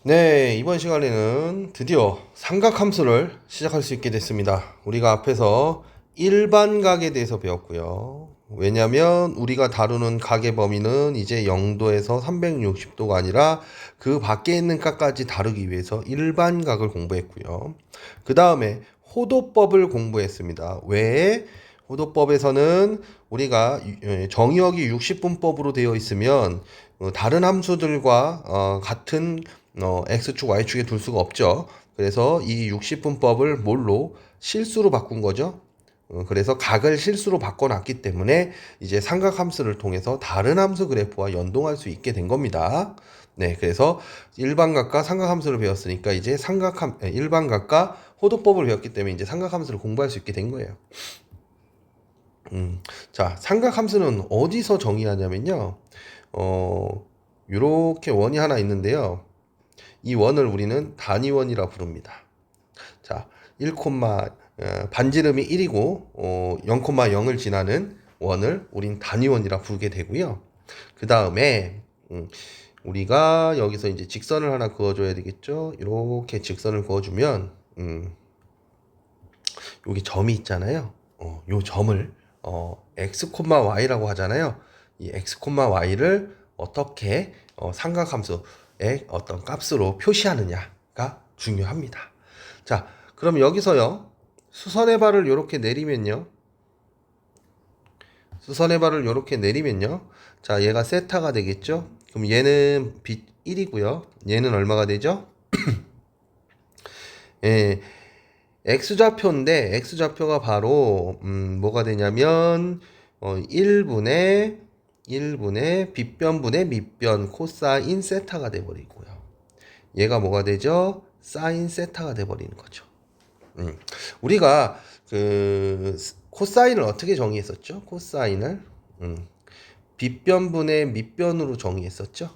네, 이번 시간에는 드디어 삼각함수를 시작할 수 있게 됐습니다. 우리가 앞에서 일반각에 대해서 배웠고요. 왜냐면 우리가 다루는 각의 범위는 이제 0도에서 360도가 아니라 그 밖에 있는 각까지 다루기 위해서 일반각을 공부했고요. 그 다음에 호도법을 공부했습니다. 왜? 호도법에서는 우리가 정의역이 60분법으로 되어 있으면 다른 함수들과 같은 X축, Y축에 둘 수가 없죠. 그래서 이 60분법을 뭘로? 실수로 바꾼 거죠. 그래서 각을 실수로 바꿔놨기 때문에 이제 삼각함수를 통해서 다른 함수 그래프와 연동할 수 있게 된 겁니다. 네, 그래서 일반각과 삼각함수를 배웠으니까 이제 일반각과 호도법을 배웠기 때문에 이제 삼각함수를 공부할 수 있게 된 거예요. 자, 삼각함수는 어디서 정의하냐면요. 요렇게 원이 하나 있는데요. 이 원을 우리는 단위원이라 부릅니다. 자, 1, 반지름이 1이고 0,0을 지나는 원을 우린 단위원이라 부르게 되고요. 그 다음에 우리가 여기서 이제 직선을 하나 그어줘야 되겠죠. 이렇게 직선을 그어주면 여기 점이 있잖아요. 요 점을 x, y라고 하잖아요. 이 x, y를 어떻게 삼각함수의 어떤 값으로 표시하느냐가 중요합니다. 자, 그럼 여기서요. 수선의 발을 이렇게 내리면요. 수선의 발을 이렇게 내리면요. 자, 얘가 세타가 되겠죠? 그럼 얘는 빛 1이고요. 얘는 얼마가 되죠? 예, x좌표인데 x좌표가 바로 뭐가 되냐면 1분의 빗변분의 밑변 코사인 세타가 돼버리고요. 얘가 뭐가 되죠? 사인 세타가 돼버리는 거죠. 우리가 그 코사인을 어떻게 정의했었죠? 코사인을 빗변분의 밑변으로 정의했었죠.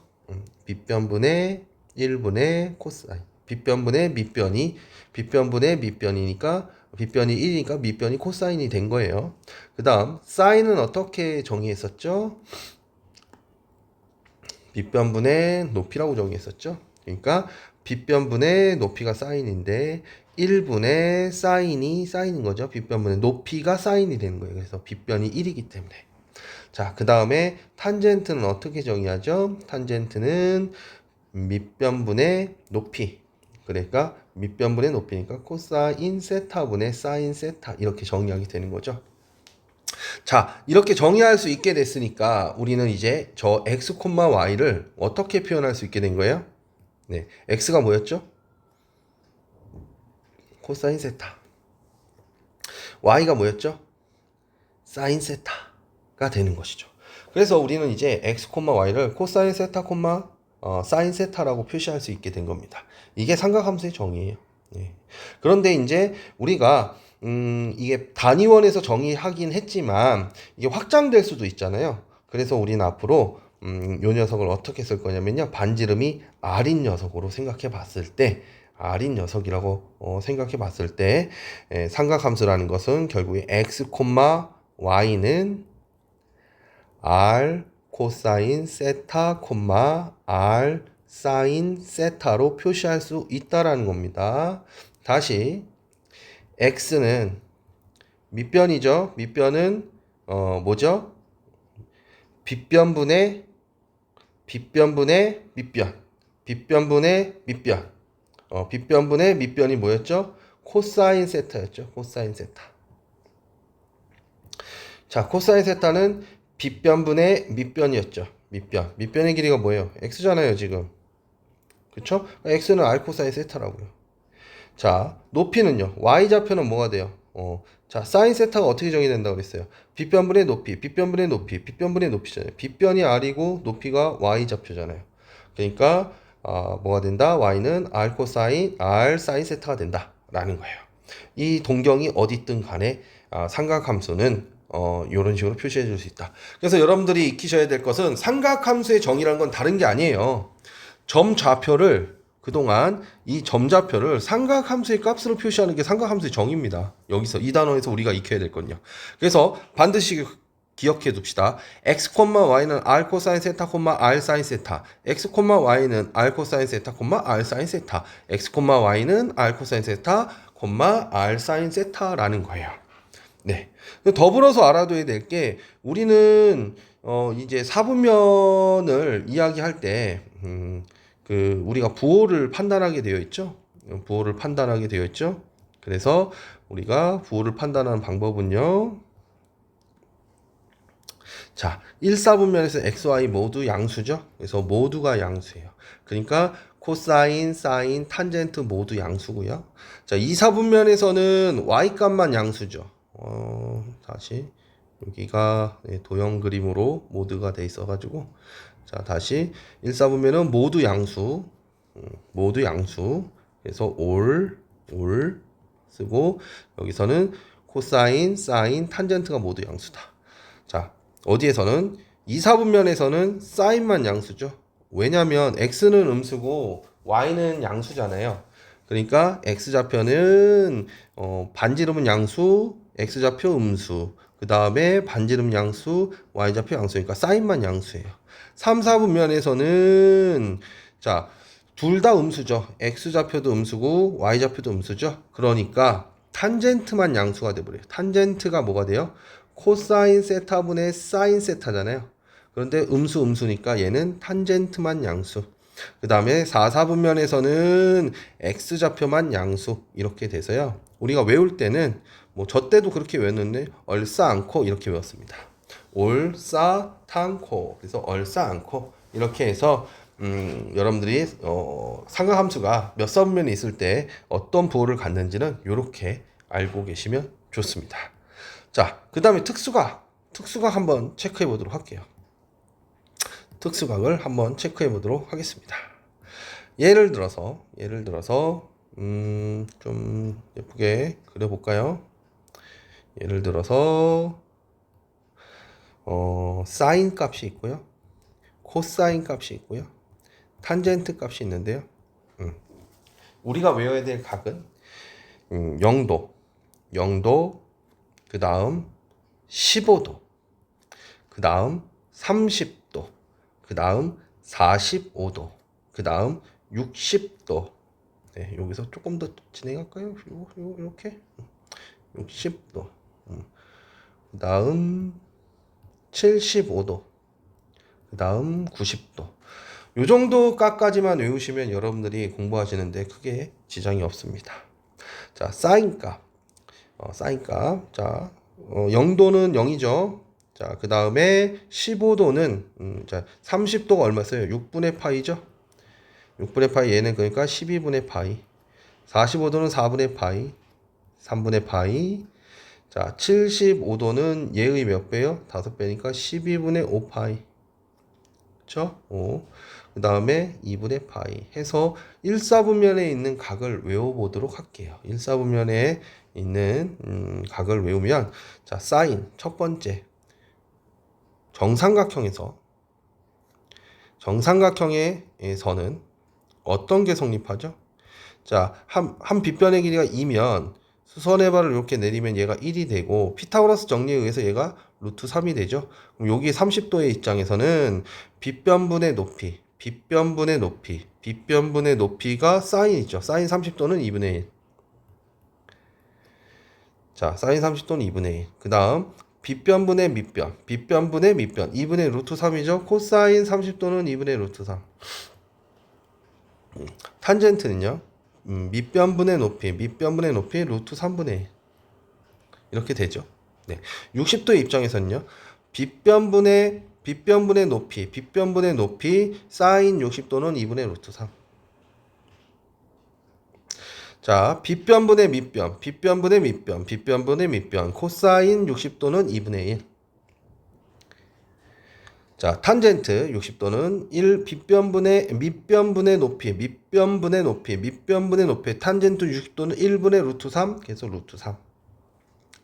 빗변분의 1분의 코사인. 빗변분의 밑변이 빗변분의 밑변이니까 빗변이 1이니까 밑변이 코사인이 된 거예요. 그 다음 사인은 어떻게 정의했었죠? 빗변분의 높이라고 정의했었죠. 그러니까 빗변분의 높이가 사인인데 1분의 사인이 사인인 거죠. 빗변분의 높이가 사인이 되는 거예요. 그래서 빗변이 1이기 때문에. 자, 그 다음에 탄젠트는 어떻게 정의하죠? 탄젠트는 밑변분의 높이. 그러니까 밑변분의 높이니까 코사인 세타분의 사인 세타 이렇게 정의하게 되는 거죠. 자, 이렇게 정의할 수 있게 됐으니까 우리는 이제 저 x, y를 어떻게 표현할 수 있게 된 거예요? 네, x가 뭐였죠? 코사인 세타. y가 뭐였죠? 사인 세타가 되는 것이죠. 그래서 우리는 이제 x, y를 코사인 세타, 사인 세타라고 표시할 수 있게 된 겁니다. 이게 삼각함수의 정의예요. 네. 그런데 이제 우리가 이게 단위원에서 정의하긴 했지만 이게 확장될 수도 있잖아요. 그래서 우리는 앞으로 요 녀석을 어떻게 쓸 거냐면요. 반지름이 r인 녀석으로 생각해 봤을 때 r인 녀석이라고 생각해 봤을 때 삼각함수라는 것은 결국에 x, y는 r 코사인 세타, r 사인 세타로 표시할 수 있다라는 겁니다. 다시 x는 밑변이죠. 밑변은 뭐죠? 빗변분의 밑변. 빗변분의 밑변. 빗변분의 밑변이 뭐였죠? 코사인 세타였죠. 코사인 세타. 자, 코사인 세타는 빗변분의 밑변이었죠. 밑변. 밑변의 길이가 뭐예요? x잖아요, 지금. 그쵸? x는 r 코사인 세타라고요. 자, 높이는요. y좌표는 뭐가 돼요? 자, 사인 세타가 어떻게 정의된다고 그랬어요? 빗변분의 높이, 빗변분의 높이, 빗변분의 높이잖아요. 빗변이 r이고 높이가 y좌표잖아요. 그러니까 뭐가 된다? y는 r 코사인 r 사인 세타가 된다라는 거예요. 이 동경이 어디든 간에 삼각함수는 이런 식으로 표시해 줄 수 있다. 그래서 여러분들이 익히셔야 될 것은 삼각함수의 정의라는 건 다른 게 아니에요. 점 좌표를 그동안 이 점좌표를 삼각함수의 값으로 표시하는 게 삼각함수의 정의입니다. 여기서 이 단원에서 우리가 익혀야 될 건요. 그래서 반드시 기억해 둡시다. x, y는 r 코사인 세타, r 사인 세타. x, y는 r 코사인 세타, r 사인 세타. x, y는 r 코사인 세타, r 사인 세타라는 거예요. 네. 더불어서 알아둬야 될 게 우리는 이제 사분면을 이야기할 때 우리가 부호를 판단하게 되어 있죠. 부호를 판단하게 되어 있죠. 그래서 우리가 부호를 판단하는 방법은요. 자, 1사분면에서 x, y 모두 양수죠. 그래서 모두가 양수예요. 그러니까 코사인, 사인, 탄젠트 모두 양수고요. 자, 2사분면에서는 y 값만 양수죠. 다시 여기가 도형 그림으로 모두가 돼 있어가지고 자, 다시 1사분면은 모두 양수, 모두 양수. 그래서 올 쓰고 여기서는 코사인, 사인, 탄젠트가 모두 양수다. 자, 어디에서는 2사분면에서는 사인만 양수죠. 왜냐면 x는 음수고 y는 양수잖아요. 그러니까 x좌표는 반지름은 양수, x좌표 음수, 그 다음에 반지름 양수, y좌표 양수니까 사인만 양수예요. 3, 4분면에서는 자, 둘 다 음수죠. x좌표도 음수고 y좌표도 음수죠. 그러니까 탄젠트만 양수가 돼버려요. 탄젠트가 뭐가 돼요? 코사인 세타분의 사인 세타잖아요. 그런데 음수니까 얘는 탄젠트만 양수. 그 다음에 4, 4분면에서는 x좌표만 양수 이렇게 돼서요. 우리가 외울 때는 뭐 저 때도 그렇게 외웠는데 얼싸안고 이렇게 외웠습니다. 올싸탕코. 그래서 얼싸안고 이렇게 해서 여러분들이 삼각함수가 몇 사분면이 있을 때 어떤 부호를 갖는지는 이렇게 알고 계시면 좋습니다. 자, 그 다음에 특수각 한번 체크해 보도록 할게요. 특수각을 한번 체크해 보도록 하겠습니다. 예를 들어서 좀 예쁘게 그려볼까요? 예를 들어서 사인 값이 있고요, 코사인 값이 있고요, 탄젠트 값이 있는데요. 우리가 외워야 될 각은 0도, 그 다음 15도, 그 다음 30도, 그 다음 45도, 그 다음 60도. 네, 여기서 조금 더 진행할까요? 이렇게 60도, 그 다음 75도, 그 다음 90도. 요 정도 값까지만 외우시면 여러분들이 공부하시는데 크게 지장이 없습니다. 자, 사인값. 자, 0도는 0이죠. 자, 그 다음에 15도는, 자, 30도가 얼마였어요? 6분의 파이죠? 6분의 파이, 얘는 그러니까 12분의 파이. 45도는 4분의 파이. 3분의 파이. 자, 75도는 얘의 몇 배요? 5배니까 12분의 5파이. 그쵸? 5. 그 다음에 2분의 파이. 해서 1사분면에 있는 각을 외워보도록 할게요. 1사분면에 있는 각을 외우면, 자, 사인 첫 번째 정삼각형에서는 어떤 게 성립하죠? 자, 한 빗변의 길이가 2면 수선의 발을 이렇게 내리면 얘가 1이 되고, 피타고라스 정리에 의해서 얘가 루트 3이 되죠. 그럼 여기 30도의 입장에서는 빗변분의 높이가 사인이죠. 사인 30도는 2분의 1. 자, 사인 30도는 2분의 1. 그 다음 빗변분의 밑변 2분의 루트 3이죠. 코사인 30도는 2분의 루트 3. 탄젠트는요, 밑변분의 높이 루트 3분의 1. 이렇게 되죠. 네. 60도의 입장에서는요, 빗변분의 높이 사인 60도는 2분의 루트 3. 자, 빗변분의 밑변 코사인 60도는 2분의 1. 자, 탄젠트 60도는 밑변분의 높이 탄젠트 60도는 1분의 루트 3, 그래서 루트 3.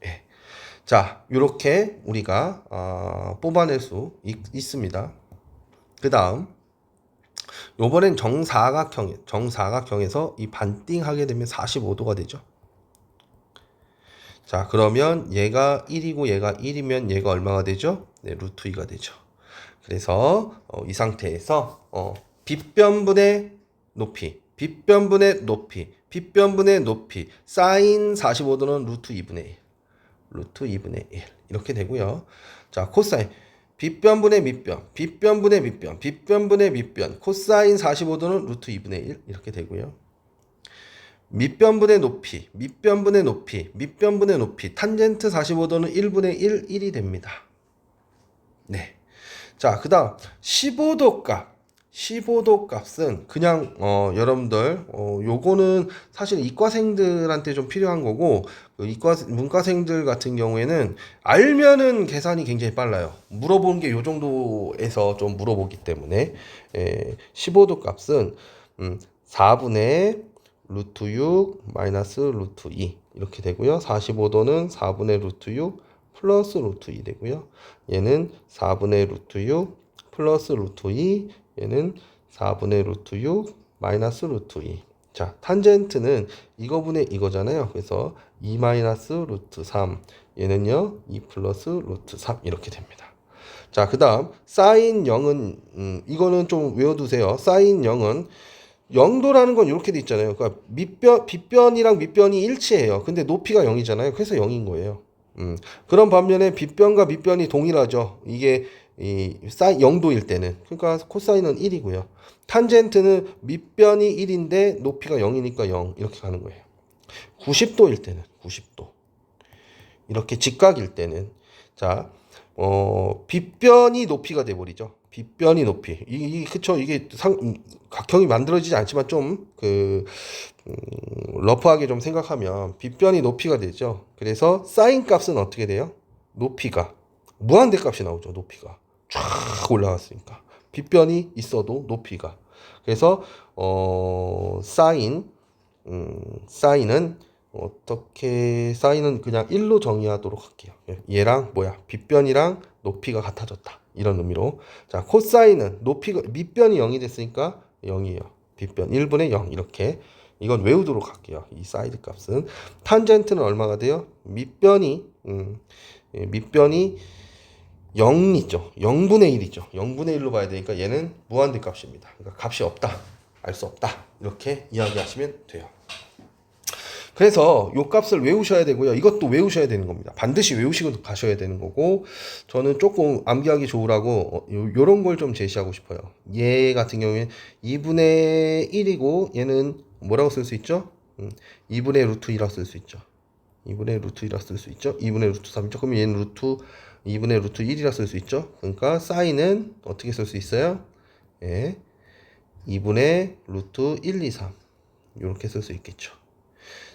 예. 자, 이렇게 우리가 뽑아낼 수 있습니다. 그 다음 요번엔 정사각형에서 이 반띵하게 되면 45도가 되죠. 자, 그러면 얘가 1이고 얘가 1이면 얘가 얼마가 되죠? 네, 루트 2가 되죠. 그래서 이 상태에서 빗변분의 높이, 빗변분의 높이, 빗변분의 높이, 사인 45도는 루트 2분의 1, 루트 2분의 1 이렇게 되고요. 자, 코사인 빗변분의 밑변, 빗변분의 밑변, 빗변분의 밑변, 코사인 45도는 루트 2분의 1 이렇게 되고요. 밑변분의 높이, 밑변분의 높이, 밑변분의 높이, 탄젠트 45도는 1분의 1, 1이 됩니다. 네. 자, 그 다음 15도 값. 15도 값은 그냥 여러분들 요거는 사실 이과생들한테 좀 필요한 거고 그 문과생들 같은 경우에는 알면은 계산이 굉장히 빨라요. 물어보는 게 요 정도에서 좀 물어보기 때문에 15도 값은 4분의 루트 6 마이너스 루트 2 이렇게 되고요. 45도는 4분의 루트 6 플러스 루트 2 되고요. 얘는 4분의 루트 6 플러스 루트 2 얘는 4분의 루트 6 마이너스 루트 2. 자, 탄젠트는 이거분의 이거잖아요. 그래서 2 마이너스 루트 3 얘는요 2 플러스 루트 3 이렇게 됩니다. 자, 그 다음 사인 0은 이거는 좀 외워두세요. 사인 0은 0도라는 건 이렇게 돼 있잖아요. 그러니까 빗변이랑 밑변이 일치해요. 근데 높이가 0이잖아요. 그래서 0인 거예요. 그런 반면에 빗변과 밑변이 동일하죠. 이게 0도일 때는. 그러니까 코사인은 1이고요. 탄젠트는 밑변이 1인데 높이가 0이니까 0 이렇게 가는 거예요. 90도일 때는 90도. 이렇게 직각일 때는 자, 빗변이 높이가 돼 버리죠. 빗변이 높이. 그쵸. 이게 각형이 만들어지지 않지만 좀 러프하게 좀 생각하면 빗변이 높이가 되죠. 그래서 사인 값은 어떻게 돼요? 높이가 무한대 값이 나오죠. 높이가 쫙 올라갔으니까 빗변이 있어도 높이가. 그래서 사인은 어떻게 사인은 그냥 1로 정의하도록 할게요. 얘랑 뭐야? 빗변이랑 높이가 같아졌다. 이런 의미로. 자, 코사인은 높이가 밑변이 0이 됐으니까 0이에요. 빗변 1분의 0 이렇게. 이건 외우도록 할게요. 이 사이드 값은. 탄젠트는 얼마가 돼요? 밑변이 0이죠. 0분의 1이죠. 0분의 1로 봐야 되니까 얘는 무한대 값입니다. 그러니까 값이 없다. 알 수 없다. 이렇게 이야기하시면 돼요. 그래서 요 값을 외우셔야 되고요. 이것도 외우셔야 되는 겁니다. 반드시 외우시고 가셔야 되는 거고, 저는 조금 암기하기 좋으라고 요런 걸 좀 제시하고 싶어요. 얘 같은 경우에 2분의 1이고 얘는 뭐라고 쓸 수 있죠? 2분의 루트 2라고 쓸 수 있죠. 2분의 루트 2라고 쓸 수 있죠. 2분의 루트 3이죠. 그러면 얘는 2분의 루트 1이라 쓸 수 있죠. 그러니까 사인은 어떻게 쓸 수 있어요? 예. 2분의 루트 1, 2, 3 이렇게 쓸 수 있겠죠.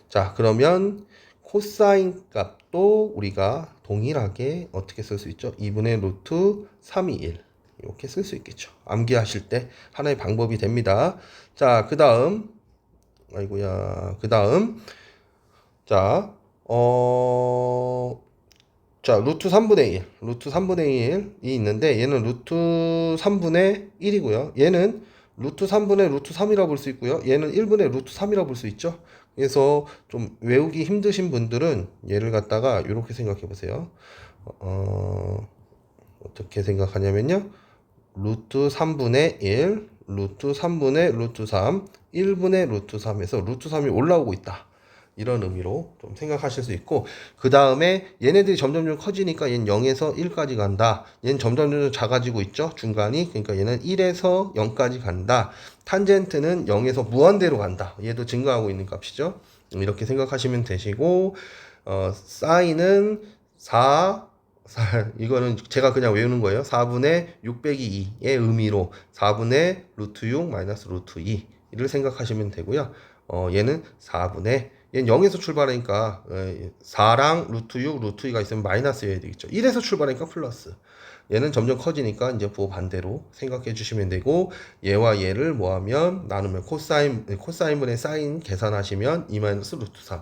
자, 그러면 코사인 값도 우리가 동일하게 어떻게 쓸 수 있죠? 2분의 루트 3이 1 이렇게 쓸 수 있겠죠. 암기하실 때 하나의 방법이 됩니다. 자, 그 다음 자, 루트 3분의 1, 루트 3분의 1이 있는데 얘는 루트 3분의 1이고요. 얘는 루트 3분의 루트 3이라고 볼 수 있고요. 얘는 1분의 루트 3이라고 볼 수 있죠. 그래서 좀 외우기 힘드신 분들은 얘를 갖다가 이렇게 생각해 보세요. 어떻게 생각하냐면요. 루트 3분의 1, 루트 3분의 루트 3, 1분의 루트 3에서 루트 3이 올라오고 있다. 이런 의미로 좀 생각하실 수 있고, 그 다음에 얘네들이 점점 커지니까 얘는 0에서 1까지 간다. 얘는 점점 작아지고 있죠. 중간이. 그러니까 얘는 1에서 0까지 간다. 탄젠트는 0에서 무한대로 간다. 얘도 증가하고 있는 값이죠. 이렇게 생각하시면 되시고, 사인은 4, 이거는 제가 그냥 외우는 거예요. 4분의 6 빼기 2의 의미로 4분의 루트 6 마이너스 루트 2를 생각하시면 되고요. 얘는 4분의 얘는 0에서 출발하니까 4랑 루트 6, 루트 2가 있으면 마이너스여야 되겠죠. 1에서 출발하니까 플러스. 얘는 점점 커지니까 이제 부호 반대로 생각해 주시면 되고, 얘와 얘를 뭐하면 나누면 코사인분의 사인 계산하시면 2 마이너스 루트 3.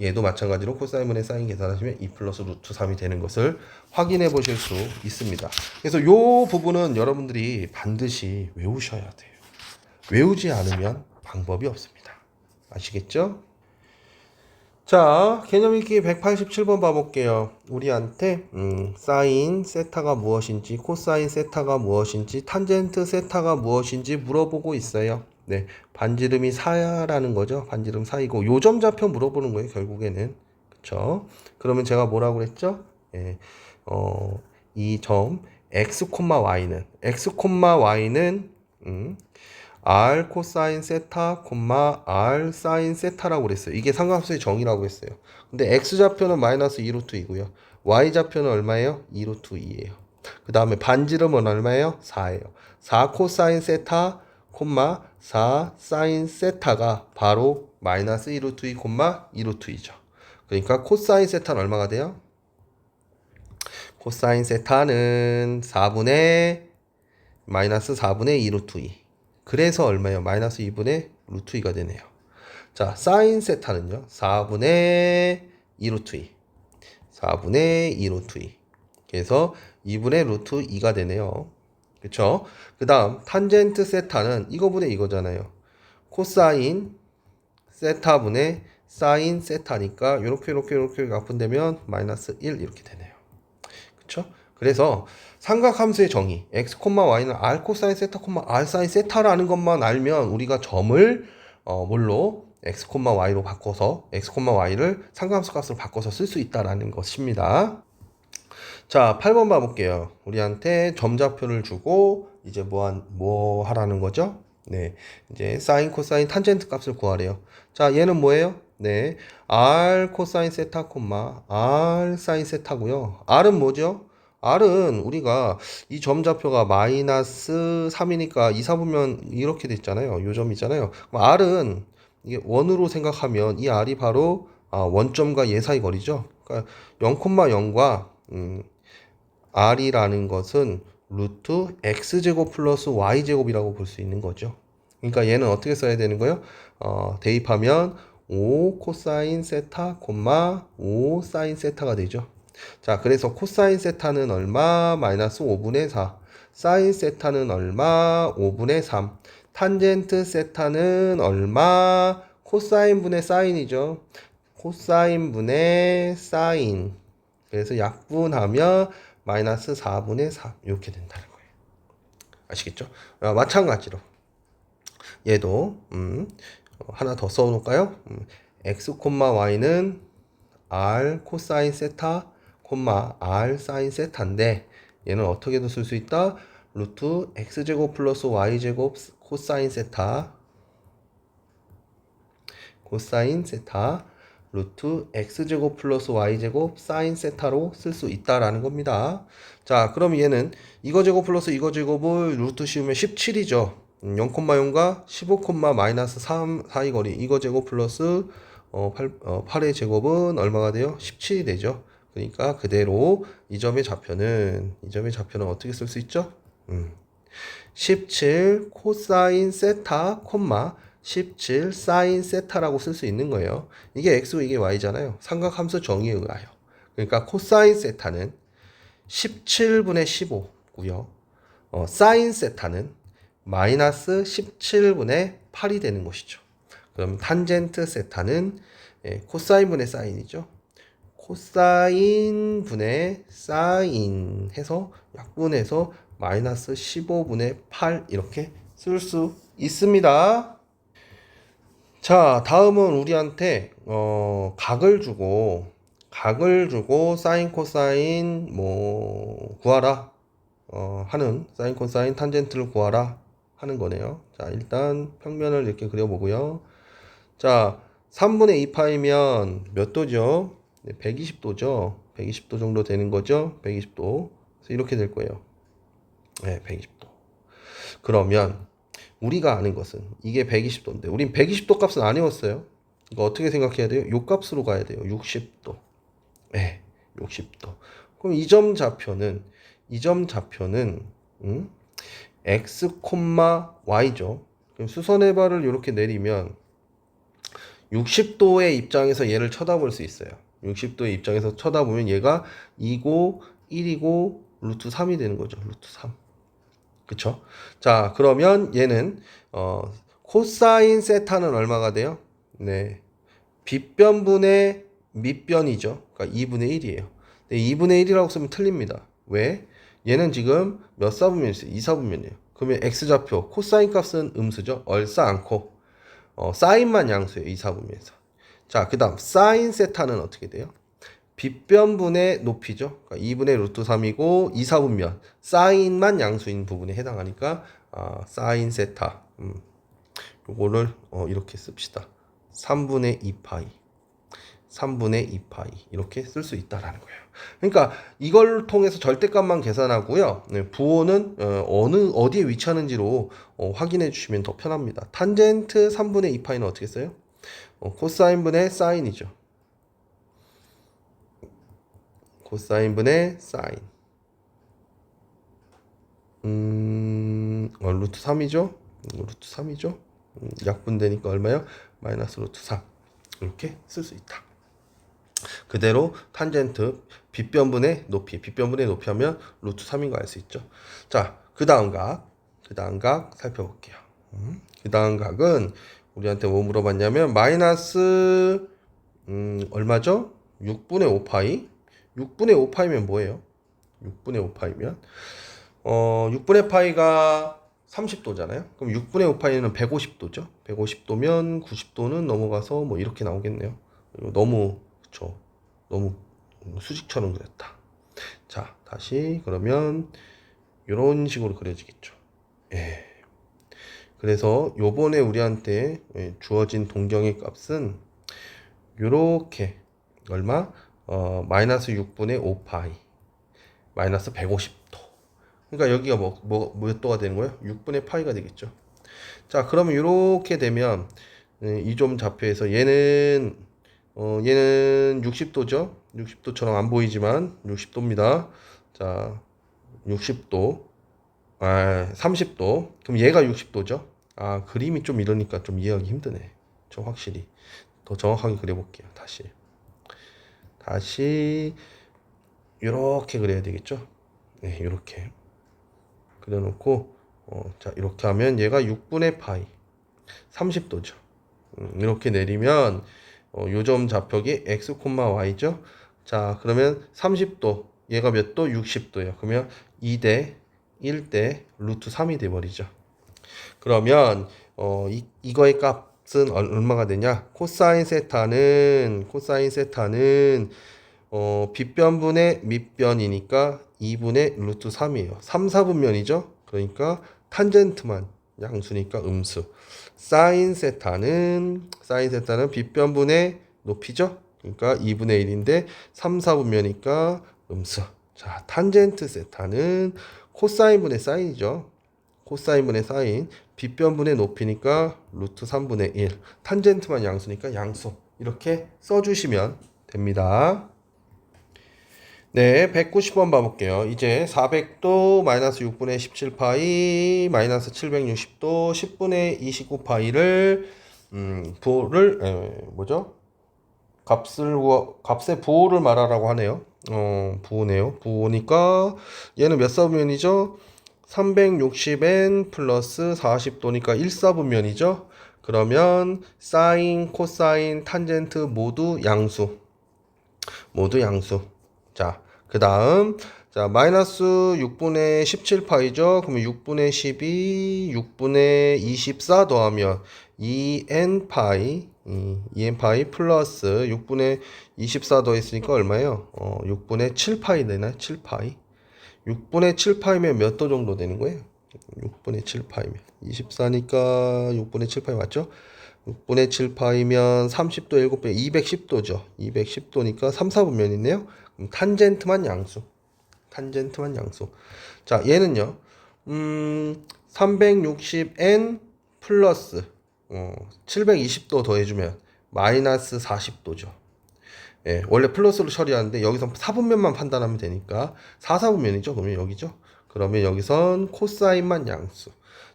얘도 마찬가지로 코사인분의 사인 계산하시면 2 플러스 루트 3이 되는 것을 확인해 보실 수 있습니다. 그래서 이 부분은 여러분들이 반드시 외우셔야 돼요. 외우지 않으면 방법이 없습니다. 아시겠죠? 자, 개념 읽기 187번 봐볼게요. 우리한테 사인 세타가 무엇인지, 코사인 세타가 무엇인지, 탄젠트 세타가 무엇인지 물어보고 있어요. 네, 반지름이 4라는 거죠. 반지름 4이고 요점좌표 물어보는 거예요, 결국에는. 그쵸? 그러면 제가 뭐라고 그랬죠? 예, 이 점 x, y는 r 코사인 세타, r 사인 세타라고 그랬어요. 이게 삼각함수의 정의라고 했어요. 근데 x좌표는 마이너스 2루트2고요. y좌표는 얼마예요? 2루트2예요. 그 다음에 반지름은 얼마예요? 4예요. 4 코사인 세타, 4 사인 세타가 바로 마이너스 2루트2, 2루트2죠. 그러니까 코사인 세타는 얼마가 돼요? 코사인 세타는 마이너스 4분의 2루트2. 그래서 얼마예요? 마이너스 2분의 루트 2가 되네요. 자, 사인 세타는요. 4분의 2 루트 2. 4분의 2 루트 2. 그래서 2분의 루트 2가 되네요. 그쵸? 그 다음 탄젠트 세타는 이거분의 이거잖아요. 코사인 세타분의 사인 세타니까 이렇게 약분되면 마이너스 1 이렇게 되네요. 그쵸? 그래서 삼각함수의 정의 x, y는 r 코사인 세타, r 사인 세타라는 것만 알면 우리가 점을 뭘로 x, y로 바꿔서 x, y를 삼각함수 값으로 바꿔서 쓸 수 있다라는 것입니다. 자, 8번 봐볼게요. 우리한테 점좌표를 주고 이제 뭐 하라는 거죠? 네, 이제 사인, 코사인, 탄젠트 값을 구하래요. 자, 얘는 뭐예요? 네, r 코사인 세타, r 사인 세타고요. r은 뭐죠? r은 우리가 이 점좌표가 마이너스 3이니까 2, 4보면 이렇게 됐잖아요. 요 점이잖아요. 그럼 r은 이게 원으로 생각하면 이 r이 바로 원점과 얘 사이 거리죠. 그러니까 0,0과 r이라는 것은 루트 x제곱 플러스 y제곱이라고 볼 수 있는 거죠. 그러니까 얘는 어떻게 써야 되는 거예요? 대입하면 5 코사인 세타, 5 사인 세타가 되죠. 자, 그래서 코사인 세타는 얼마? 마이너스 5분의 4. 사인 세타는 얼마? 5분의 3. 탄젠트 세타는 얼마? 코사인 분의 사인이죠. 코사인 분의 사인. 그래서 약분하면 마이너스 4분의 3 이렇게 된다는 거예요. 아시겠죠? 마찬가지로 얘도 하나 더 써놓을까요? x, y는 r 코사인 세타, r 사인 세타인데 얘는 어떻게도 쓸 수 있다? 루트 x제곱 플러스 y제곱 코사인 세타 루트 x제곱 플러스 y제곱 사인 세타로 쓸 수 있다라는 겁니다. 자, 그럼 얘는 이거 제곱 플러스 이거 제곱을 루트 씌우면 17이죠. 0,0과 15, 마이너스 3 사이 거리 이거 제곱 플러스 8의 제곱은 얼마가 돼요? 17이 되죠. 그러니까 그대로 이 점의 좌표는 어떻게 쓸 수 있죠? 17 코사인 세타, 17 사인 세타라고 쓸 수 있는 거예요. 이게 x고 이게 y잖아요. 삼각함수 정의에 의하여. 그러니까 코사인 세타는 17분의 15고요. 사인 세타는 마이너스 17분의 8이 되는 것이죠. 그럼 탄젠트 세타는 코사인 분의 사인이죠. 코사인 분의 사인 해서 약분해서 마이너스 15분의 8 이렇게 쓸 수 있습니다. 자, 다음은 우리한테 각을 주고 사인 코사인 뭐 구하라 하는 사인 코사인 탄젠트를 구하라 하는 거네요. 자, 일단 평면을 이렇게 그려보고요. 자, 3분의 2파이면 몇 도죠? 네, 120도죠. 120도 정도 되는 거죠. 120도. 그래서 이렇게 될 거예요. 네, 120도. 그러면 우리가 아는 것은 이게 120도인데 우린 120도 값은 안 외웠어요. 이거 어떻게 생각해야 돼요? 요 값으로 가야 돼요. 60도. 네, 60도. 그럼 이 점 좌표는 x, y죠. 그럼 수선의 발을 이렇게 내리면 60도의 입장에서 얘를 쳐다볼 수 있어요. 60도의 입장에서 쳐다보면 얘가 2고 1이고 루트 3이 되는 거죠. 루트 3. 그쵸? 자, 그러면 얘는 코사인 세타는 얼마가 돼요? 네. 빗변분의 밑변이죠. 그러니까 2분의 1이에요. 근데 2분의 1이라고 쓰면 틀립니다. 왜? 얘는 지금 몇 사분면이 있어요? 2사분면이에요. 그러면 x좌표 코사인 값은 음수죠. 얼싸 않고 사인만 양수예요. 2사분면에서. 자, 그 다음 사인 세타는 어떻게 돼요? 빗변분의 높이죠. 그러니까 2분의 루트 3이고 2사분면 사인만 양수인 부분에 해당하니까 사인 세타 요거를 이렇게 씁시다. 3분의 2파이 3분의 2파이 이렇게 쓸 수 있다라는 거예요. 그러니까 이걸 통해서 절대값만 계산하고요. 네, 부호는 어디에 위치하는지로 확인해 주시면 더 편합니다. 탄젠트 3분의 2파이는 어떻게 써요? 코사인분의 사인이죠. 코사인분의 사인. 루트 3이죠? 루트 3이죠? 약분되니까 얼마요? 마이너스 루트 3. 이렇게 쓸 수 있다. 그대로 탄젠트 빗변분의 높이 하면 루트 3인 거 알 수 있죠. 자, 그 다음 각 살펴볼게요. 그 다음 각은 우리한테 뭐 물어봤냐면 마이너스 얼마죠? 6분의 5파이 6분의 5파이면 뭐예요? 6분의 5파이면 6분의 파이가 30도잖아요. 그럼 6분의 5파이는 150도죠. 150도면 90도는 넘어가서 뭐 이렇게 나오겠네요. 너무 그쵸. 너무 수직처럼 그렸다. 자, 다시 그러면 이런 식으로 그려지겠죠. 예. 그래서 요번에 우리한테 주어진 동경의 값은 요렇게 얼마? 마이너스 6분의 5파이 마이너스 150도. 그러니까 여기가 몇 도가 되는 거예요? 6분의 파이가 되겠죠. 자, 그러면 이렇게 되면 이 점 좌표에서 얘는 60도죠. 60도처럼 안 보이지만 60도입니다. 자, 60도. 30도. 그럼 얘가 60도죠. 그림이 좀 이러니까 좀 이해하기 힘드네. 좀 확실히 더 정확하게 그려볼게요. 다시 이렇게 그려야 되겠죠. 네, 이렇게 그려놓고 자, 이렇게 하면 얘가 6분의 파이 30도죠. 이렇게 내리면 요점 좌표기 x, y죠. 자, 그러면 30도 얘가 몇 도? 60도예요. 그러면 2대 1대 루트 3이 돼버리죠. 그러면 이거의 값은 얼마가 되냐? 코사인 세타는 빗변분의 밑변이니까 2분의 루트 3이에요. 3, 4분면이죠. 그러니까 탄젠트만 양수니까 음수. 사인 세타는 빗변분의 높이죠. 그러니까 2분의 1인데 3, 4분면이니까 음수. 자, 탄젠트 세타는 코사인분의 사인이죠. 코사인분의 사인. 빗변분의 높이니까 루트 3분의 1. 탄젠트만 양수니까 양수. 이렇게 써주시면 됩니다. 네, 190번 봐볼게요. 이제 400도 마이너스 6분의 17파이 마이너스 760도 10분의 29파이를 부호를 뭐죠? 값의 부호를 말하라고 하네요. 부호네요. 부호니까 얘는 몇 사분면이죠? 360n 플러스 40도니까 1사분면이죠. 그러면 사인, 코사인, 탄젠트 모두 양수. 자, 그 다음, 자, 마이너스 6분의 17파이죠. 그러면 6분의 12, 6분의 24 더하면 2n파이, 2n파이 플러스 6분의 24 더했으니까 얼마예요? 6분의 7파이 되나요? 7파이. 6분의 7파이면 몇 도 정도 되는 거예요? 6분의 7파이면. 24니까 6분의 7파이 맞죠? 6분의 7파이면 30도 7배 210도죠. 210도니까 3, 4분면 있네요. 그럼 탄젠트만 양수. 자, 얘는요. 360n 플러스 720도 더해주면 마이너스 40도죠. 예, 원래 플러스로 처리하는데 여기서 4분면만 판단하면 되니까 4, 4분면이죠. 그러면 여기죠. 그러면 여기선 코사인만 양수.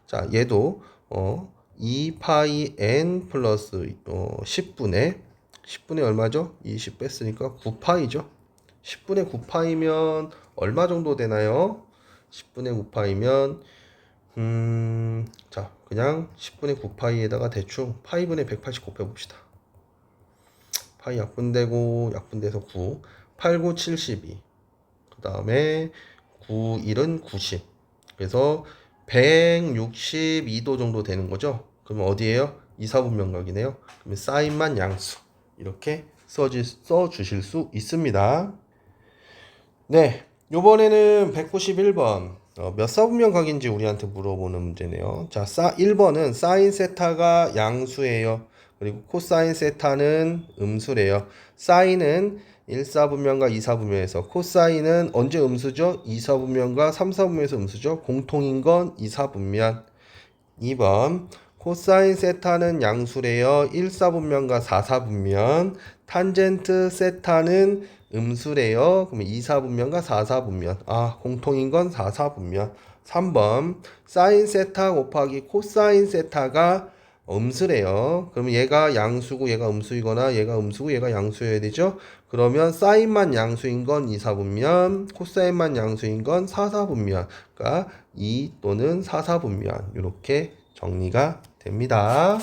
자, 얘도 2파이 n 플러스 10분의 얼마죠? 20 뺐으니까 9파이죠. 10분의 9파이면 얼마 정도 되나요? 10분의 9파이면 자, 그냥 10분의 9파이에다가 대충 파이분의 180 곱해봅시다. 파이 약분되고 약분돼서 9, 8, 9, 72. 그 다음에 9, 1은 90. 그래서 162도 정도 되는 거죠. 그러면 어디에요? 이사분면각이네요. 그러면 사인만 양수. 이렇게 써주실 수 있습니다. 네. 요번에는 191번. 몇 사분면각인지 우리한테 물어보는 문제네요. 자, 1번은 사인 세타가 양수예요. 그리고 코사인 세타는 음수래요. 사인은 1사분면과 2사분면에서, 코사인은 언제 음수죠? 2사분면과 3사분면에서 음수죠. 공통인 건 2사분면. 2번 코사인 세타는 양수래요. 1사분면과 4사분면. 탄젠트 세타는 음수래요. 그러면 2사분면과 4사분면. 아, 공통인 건 4사분면. 3번 사인 세타 곱하기 코사인 세타가 음수래요. 그러면 얘가 양수고 얘가 음수이거나 얘가 음수고 얘가 양수여야 되죠. 그러면 사인만 양수인 건 2사분면, 코사인만 양수인 건 4사분면. 그러니까 2 또는 4사분면 이렇게 정리가 됩니다.